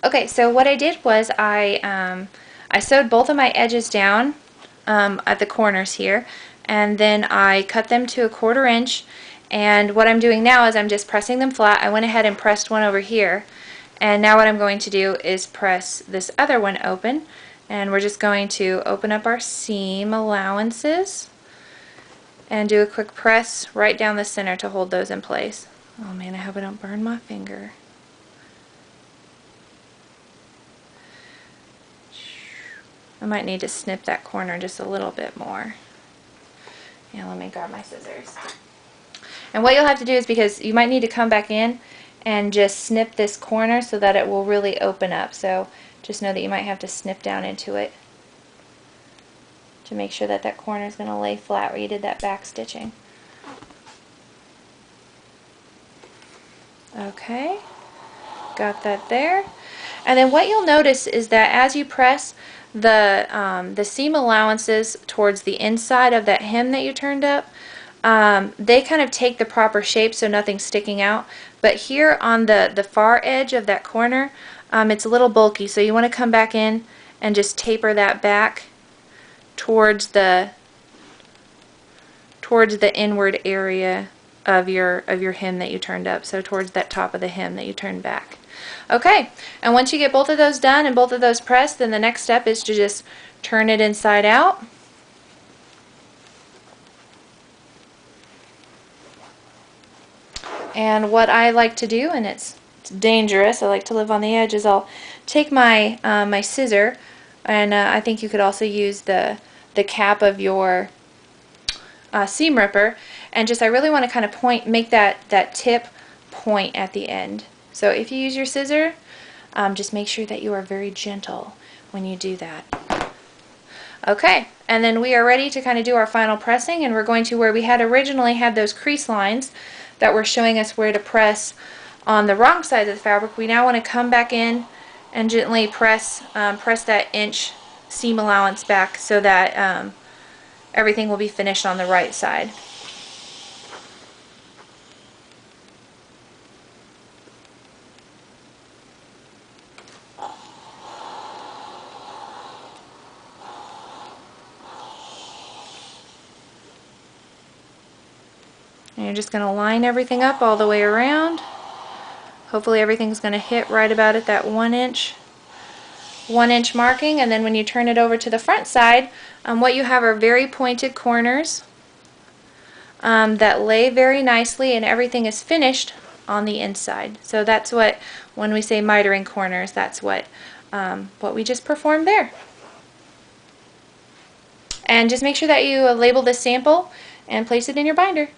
Okay, so what I did was I sewed both of my edges down at the corners here, and then I cut them to 1/4 inch. And what I'm doing now is I'm just pressing them flat. I went ahead and pressed one over here, and now what I'm going to do is press this other one open, and we're just going to open up our seam allowances and do a quick press right down the center to hold those in place. Oh man, I hope I don't burn my finger. I might need to snip that corner just a little bit more. Yeah, let me grab my scissors. And what you'll have to do is, because you might need to come back in and just snip this corner so that it will really open up. So just know that you might have to snip down into it to make sure that that corner is going to lay flat where you did that back stitching. Okay, got that there. And then what you'll notice is that as you press the seam allowances towards the inside of that hem that you turned up, they kind of take the proper shape so nothing's sticking out. But here on the far edge of that corner, it's a little bulky, so you want to come back in and just taper that back towards the inward area of your hem that you turned up, so towards that top of the hem that you turned back. Okay, and once you get both of those done and both of those pressed, then the next step is to just turn it inside out. And what I like to do, and it's dangerous, I like to live on the edge, is I'll take my my scissor, and I think you could also use the cap of your seam ripper, and just I really want to kind of make that tip point at the end. So if you use your scissor, just make sure that you are very gentle when you do that. Okay, and then we are ready to kind of do our final pressing, and we're going to where we had originally had those crease lines that were showing us where to press on the wrong side of the fabric. We now want to come back in and gently press that inch seam allowance back so that everything will be finished on the right side. And you're just going to line everything up all the way around. Hopefully everything's going to hit right about at that 1 inch marking. And then when you turn it over to the front side, what you have are very pointed corners that lay very nicely, and everything is finished on the inside. So that's what, when we say mitering corners, that's what we just performed there. And just make sure that you label this sample and place it in your binder.